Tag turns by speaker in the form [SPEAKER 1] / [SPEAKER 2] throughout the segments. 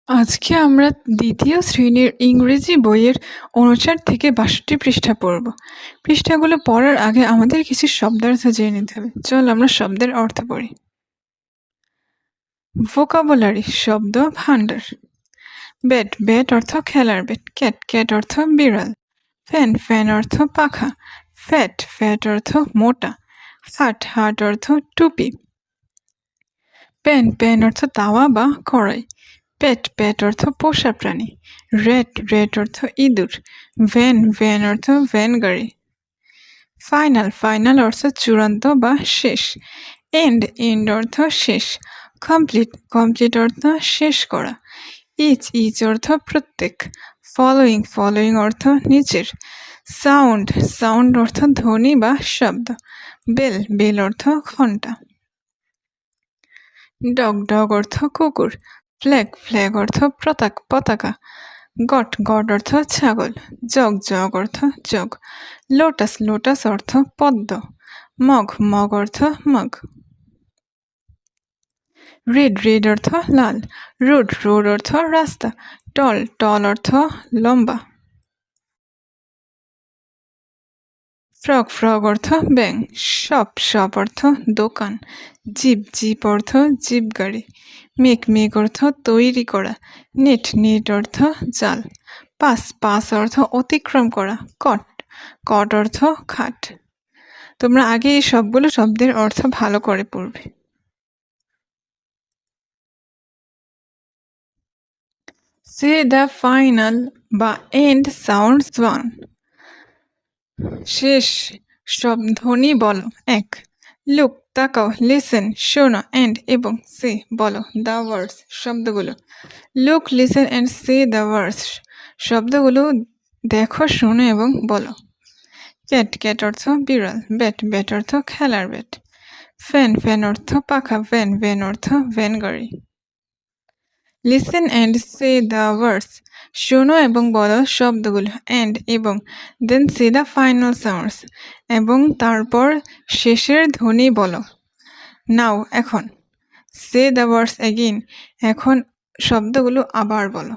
[SPEAKER 1] আজকে আমরা দ্বিতীয় শ্রেণীর ইংরেজি বইয়ের ৫৯ থেকে ৬২ পৃষ্ঠা পড়ব। পৃষ্ঠাগুলো পড়ার আগে আমাদের কিছু শব্দার্থ জেনে নিতে হবে। চল আমরা শব্দের অর্থ পড়ি। ভোকাবুলারি শব্দ ভাণ্ডার। ব্যাট ব্যাট অর্থ খেলার ব্যাট। ক্যাট ক্যাট অর্থ বিড়াল। ফ্যান ফ্যান অর্থ পাখা। ফ্যাট ফ্যাট অর্থ মোটা। হাট হাট অর্থ টুপি। প্যান প্যান অর্থ তাওয়া বা কড়াই। পেট পেট অর্থ পোষা প্রাণী। রেট রেট অর্থ ইঁদুর। ভ্যান ভ্যান অর্থ ভ্যান গাড়ি। ফাইনাল ফাইনাল অর্থ চূড়ান্ত বা শেষ। এন্ড এন্ড অর্থ শেষ। কমপ্লিট কমপ্লিট অর্থ শেষ করা। ইচ ইচ অর্থ প্রত্যেক। ফলোয়িং ফলোয়িং অর্থ নিচের। সাউন্ড সাউন্ড অর্থ ধ্বনি বা শব্দ। বেল বেল অর্থ ঘণ্টা। ডগ ডগ অর্থ কুকুর। ফ্ল্যাগ ফ্ল্যাগ অর্থ পতাকা। গট গট অর্থ ছাগল। জগ জগ অর্থ জগ। লোটাস লোটাস অর্থ পদ্ম। মগ মগ অর্থ মগ। রেড রেড অর্থ লাল। রোড রোড অর্থ রাস্তা। টল টল অর্থ লম্বা। ফ্রগ ফ্রগ অর্থ ব্যাং। শপ শপ অর্থ দোকান। জিপ জিপ অর্থ জিপ গাড়ি। মেক মেক অর্থ তৈরি করা। নেট নেট অর্থ জাল। পাস পাস অর্থ অতিক্রম করা। কট কট অর্থ খাট। তোমরা আগে এই সবগুলো শব্দের অর্থ ভালো করে পড়বে। সে দ্য ফাইনাল বা এন্ড সাউন্ডস ওয়ান। শেষ ধ্বনি বলো। এক, লুক তাকাও। লিসেন শোনো। অ্যান্ড এবং সে বলো দ্য ওয়ার্ডস শব্দগুলো। Look listen and say the words শব্দগুলো দেখো শোনো এবং বলো। ক্যাট ক্যাট অর্থ বিড়াল। ব্যাট ব্যাট অর্থ খেলার ব্যাট। ফ্যান ফ্যান অর্থ পাখা। ভ্যান ভ্যান অর্থ ভ্যান গাড়ি। Listen and say the words শোনো এবং বলো শব্দগুলো। অ্যান্ড এবং দেন সে দ্য ফাইনাল সাউন্ডস এবং তারপর শেষের ধ্বনি বলো। নাও এখন। সে দ্য ওয়ার্ডস অ্যাগেইন এখন শব্দগুলো আবার বলো।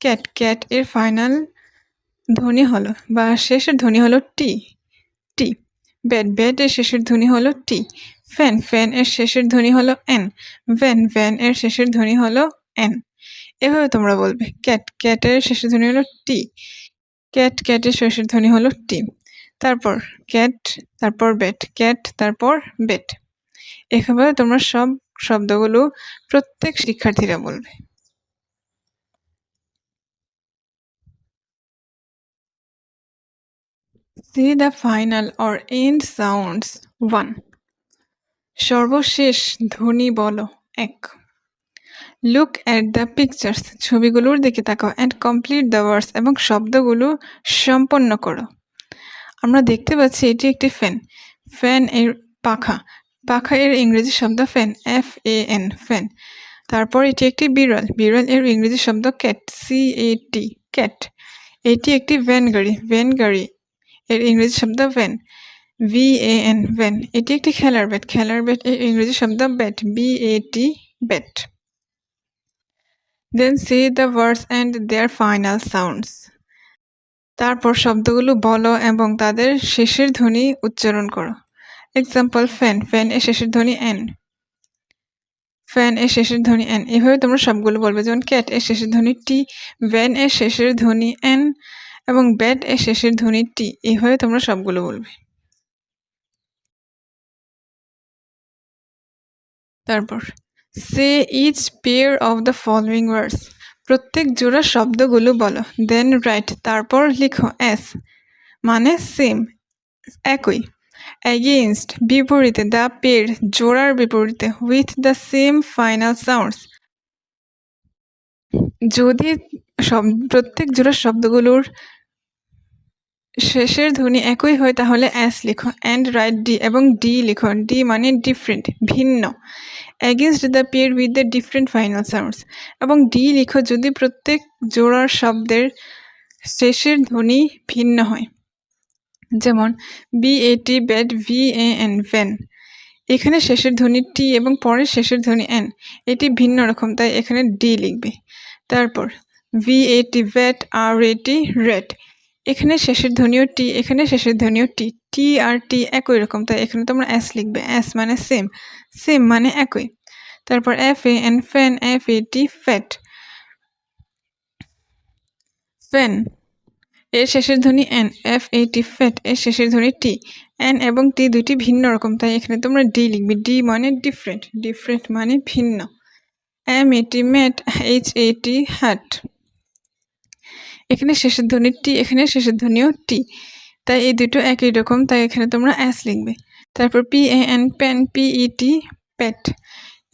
[SPEAKER 1] ক্যাট ক্যাট এর ফাইনাল ধ্বনি হলো বা শেষের ধ্বনি হলো টি টি। ব্যাট ব্যাট এর শেষের ধ্বনি হলো টি। ফ্যান ফ্যান এর শেষের ধ্বনি হলো এন। ভ্যান ভ্যান এর শেষের ধ্বনি হলো এন। এভাবে তোমরা বলবে। ক্যাট ক্যাটের শেষের ধ্বনি হলো টি। ক্যাট ক্যাটের শেষের ধ্বনি হলো টি। তারপর ক্যাট, তারপর ব্যাট, ক্যাট, তারপর ব্যাট। এভাবে তোমরা সব শব্দগুলো প্রত্যেক শিক্ষার্থীরা বলবে। See the final or end sounds one. সর্বশেষ ধ্বনি বলো। এক, লুক অ্যাট দ্য পিকচার্স ছবিগুলোর দিকে তাকাও। অ্যান্ড কমপ্লিট দ্য ওয়ার্ডস এবং শব্দগুলো সম্পন্ন করো। আমরা দেখতে পাচ্ছি এটি একটি ফ্যান। ফ্যান এর পাখা। পাখা এর ইংরেজি শব্দ ফ্যান। FAN fan. তারপর এটি একটি বিড়াল। বিড়াল এর ইংরেজি শব্দ ক্যাট। CAT cat. এটি একটি ভ্যান গাড়ি। ভ্যান গাড়ি এর ইংরেজি শব্দ ভ্যান। VAN van. এটি একটি খেলার ব্যাট। খেলার ব্যাট এর ইংরেজি শব্দ bat. BAT bat. Then say the words and their final sounds. তারপর শব্দগুলো বলো এবং তাদের শেষের ধ্বনি উচ্চারণ করো। এক্সাম্পল, ফ্যান ফ্যান এর শেষের ধ্বনি এন। ফ্যান এর শেষের ধ্বনি এন। এভাবে তোমরা সবগুলো বলবে। যেমন ক্যাট এর শেষের ধ্বনি টি, ভ্যান এর শেষের ধ্বনি এন এবং ব্যাট এর শেষের ধ্বনি টি। এভাবে তোমরা সবগুলো বলবে। তারপর say each pair of the following words প্রত্যেক জোড়া শব্দগুলো বলো। দেন রাইট তারপর লিখো। অ্যাস মানে সেম একই। অ্যাগেইনস্ট বিপরীতে। দ্য পেয়ার জোড়ার বিপরীতে। With the same final sounds যদি প্রত্যেক জোড়া শব্দগুলোর শেষের ধ্বনি একই হয় তাহলে অ্যাস লিখো। অ্যান্ড রাইট ডি এবং ডি লিখো। ডি মানে ডিফারেন্ট ভিন্ন। Against the pair with the different final sounds এবং ডি লিখো যদি প্রত্যেক জোড়ার শব্দের শেষের ধ্বনি ভিন্ন হয়। যেমন BAT ব্যাট, VAN ভ্যান। এখানে শেষের ধ্বনি টি এবং পরের শেষের ধ্বনি এন, এটি ভিন্ন রকম, তাই এখানে ডি লিখবে। তারপর VAT ভ্যাট, RAT রেট, এখানে শেষের ধ্বনিও টি, এখানে শেষের ধ্বনিও টি, টি আর টি একই রকম, তাই এখানে তোমরা এস লিখবে। এস মানে সেম, সেম মানে একই। তারপর FAN fan, FAT fat, fan এর শেষের ধ্বনি এন, FAT ফ্যাট এর শেষের ধ্বনি টি। এন এবং টি দুটি ভিন্ন রকম, তাই এখানে তোমরা ডি লিখবে। ডি মানে ডিফারেন্ট, ডিফারেন্ট মানে ভিন্ন। MAT ম্যাট, HAT হ্যাট, এখানে শেষের ধ্বনি টি, এখানে শেষের ধ্বনিও টি, তাই এই দুটো একই রকম, তাই এখানে তোমরা এস লিখবে। তারপর PAN প্যান, PET প্যাট,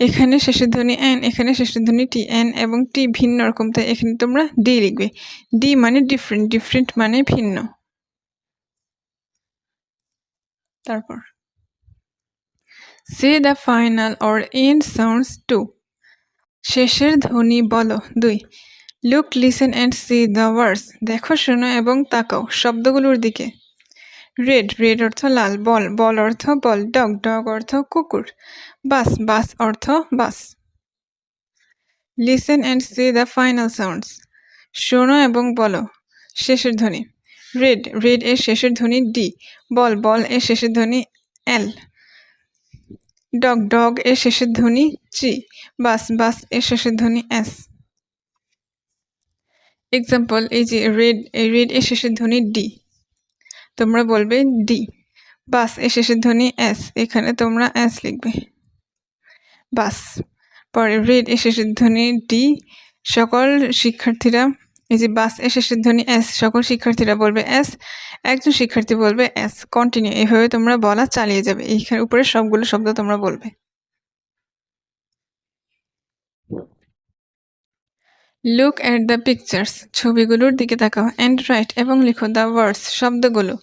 [SPEAKER 1] এখানে শেষের ধ্বনি এন, এখানে শেষের ধ্বনি টি। এন এবং টি ভিন্ন রকম, তাই এখানে তোমরা ডি লিখবে। ডি মানে ডিফারেন্ট, ডিফারেন্ট মানে ভিন্ন। তারপর say the final or end sounds too, শেষের ধ্বনি বলো। 2. Look listen and see the words, দেখো শোনো এবং তাকাও শব্দগুলোর দিকে। রেড, রেড অর্থ লাল। বল, বল অর্থ বল। ডগ, ডগ অর্থ কুকুর। বাস, বাস অর্থ বাস। Listen and see the final sounds, শোনো এবং বলো শেষের ধ্বনি। রেড, রেড এর শেষের ধ্বনি ডি। বল, বল এর শেষের ধ্বনি এল। ডগ, ডগ এর শেষের ধ্বনি জি। বাস, বাস এর শেষের ধ্বনি এস। এক্সাম্পল, এই যে রেড, এই রেড এর শেষের ধ্বনি ডি, তোমরা বলবে ডি। বাস এর শেষের ধ্বনি এস, এখানে তোমরা এস লিখবে, বাস। পরে রেড এর শেষের ধ্বনি ডি, সকল শিক্ষার্থীরা, এই যে বাস এর শেষের ধ্বনি এস, সকল শিক্ষার্থীরা বলবে এস, একজন শিক্ষার্থী বলবে এস। কন্টিনিউ, এইভাবে তোমরা বলা চালিয়ে যাবে। এইখানে উপরে সবগুলো শব্দ তোমরা বলবে। লুক অ্যাট দ্য পিকচার্স, ছবিগুলোর দিকে তাকাও। অ্যান্ড রাইট এবং লিখো দ্য ওয়ার্ডস, শব্দগুলো।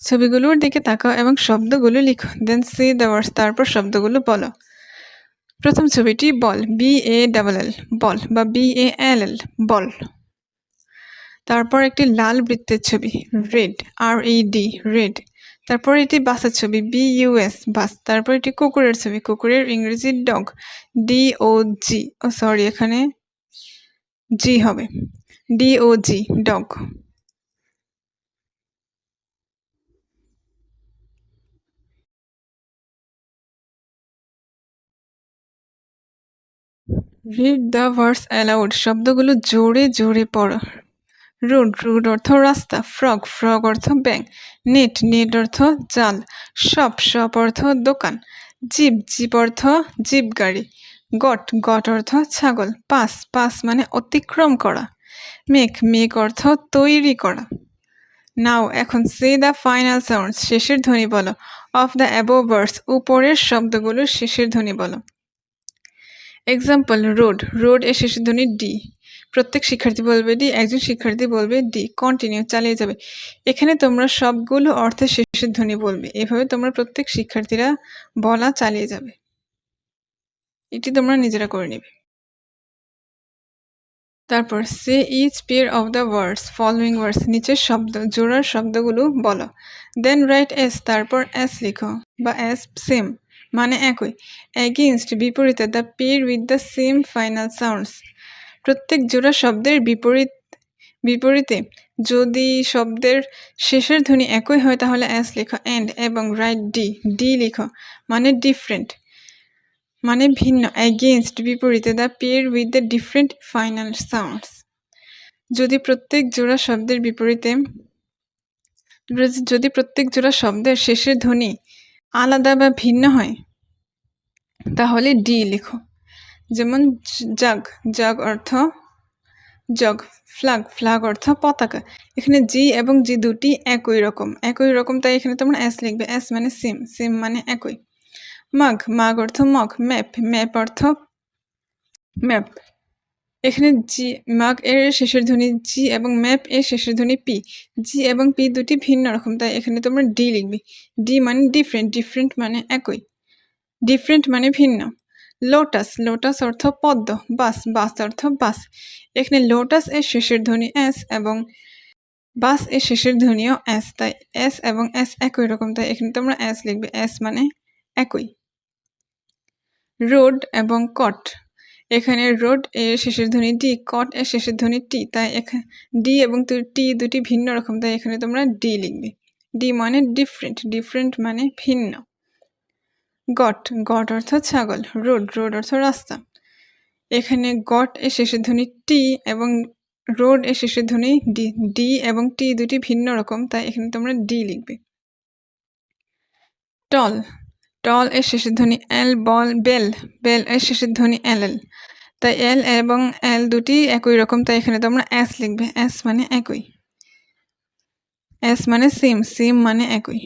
[SPEAKER 1] ছবিগুলোর দিকে তাকাও এবং শব্দগুলো লিখো। দেন সি দ্য ওয়ার্ডস, তারপর শব্দগুলো বলো। প্রথম ছবিটি বল, BALL বল বা BALL বল। তারপর একটি লাল বৃত্তের ছবি, রেড, RED রেড। তারপর এটি বাসের ছবি, BUS বাস। তারপর এটি কুকুরের ছবি, কুকুরের ইংরেজি ডগ, DOG, ও সরি এখানে জি হবে, DOG dog. Read the words allowed, শব্দগুলো জোরে জোরে পড়ো। রোড, রোড অর্থ রাস্তা। ফ্রগ, ফ্রগ অর্থ ব্যাঙ। নেট, নেট অর্থ জাল। শপ, শপ অর্থ দোকান। জিপ, জিপ অর্থ জিপ গাড়ি। গট, গট অর্থ ছাগল। পাস, পাস মানে অতিক্রম করা। মেক, মেক অর্থ তৈরি করা। নাও এখন সে দ্য ফাইনাল সাউন্ডস, শেষের ধ্বনি বলো। অফ দ্য অ্যাবোভ ওয়ার্ডস, উপরের শব্দগুলো শেষের ধ্বনি বলো। এক্সাম্পল, রোড, রোড এর শেষের ধ্বনি ডি, প্রত্যেক শিক্ষার্থী বলবে ডি, একজন শিক্ষার্থী বলবে ডি। কন্টিনিউ, চালিয়ে যাবে। এখানে তোমরা সবগুলো অর্থের শেষের ধ্বনি বলবে। এভাবে তোমরা প্রত্যেক শিক্ষার্থীরা বলা চালিয়ে যাবে। এটি তোমরা নিজেরা করে নেবে। তারপর say each pair of the words following words, নিচের শব্দ জোড়ার শব্দগুলো বলো। দেন রাইট এস, তারপর এস লিখো বা এস সেম মানে একই। এগেইনস্ট বিপরীতে, the pair with the same final sounds, প্রত্যেক জোড়া শব্দের বিপরীতে যদি শব্দের শেষের ধ্বনি একই হয় তাহলে এস লিখো। অ্যান্ড এবং রাইট ডি, ডি লিখো মানে ডিফারেন্ট মানে ভিন্ন। এগেইনস্ট বিপরীতে, the pair with the different final sounds, যদি প্রত্যেক জোড়া শব্দের শেষের ধ্বনি আলাদা বা ভিন্ন হয় তাহলে ডি লিখো। যেমন জাগ, জাগ অর্থ জগ। ফ্ল্যাগ, ফ্ল্যাগ অর্থ পতাকা। এখানে জি এবং জি দুটি একই রকম, তাই এখানে তোমরা এস লিখবে। এস মানে সেম, সেম মানে একই। মাগ, মাগ অর্থ মগ। ম্যাপ, ম্যাপ অর্থ ম্যাপ। এখানে জি, মাগ এর শেষের ধ্বনি জি এবং ম্যাপ এর শেষের ধ্বনি পি। জি এবং পি দুটি ভিন্ন রকম, তাই এখানে তোমরা ডি লিখবে। ডি মানে ডিফারেন্ট, ডিফারেন্ট মানে একই, ডিফারেন্ট মানে ভিন্ন। লোটাস, লোটাস অর্থ পদ্ম। বাস, বাস অর্থ বাস। এখানে লোটাস এর শেষের ধ্বনি এস এবং বাস এর শেষের ধ্বনিও এস, তাই এস এবং এস একই রকম, তাই এখানে তোমরা এস লিখবে। এস মানে একই। রোড এবং কট। এখানে রোড এর শেষের ধ্বনি ডি, কট এর শেষের ধ্বনি টি, তাই এখানে ডি এবং টি দুটি ভিন্ন রকম, তাই এখানে তোমরা ডি লিখবে। ডি মানে ডিফারেন্ট, ডিফারেন্ট মানে ভিন্ন। গট, গট অর্থ ছাগল। রোড, রোড অর্থ রাস্তা। এখানে গট এর শেষের ধ্বনি টি এবং রোড এর শেষের ধ্বনি ডি, ডি এবং টি দুটি ভিন্ন রকম, তাই এখানে তোমরা ডি লিখবে। টল, টল এর শেষের ধ্বনি এল, বল, বেল, বেল এর শেষের ধ্বনি এল এল, তাই এল এবং এল দুটি একই রকম, তাই এখানে তোমরা এস লিখবে। এস মানে একই, এস মানে সেম, সেম মানে একই।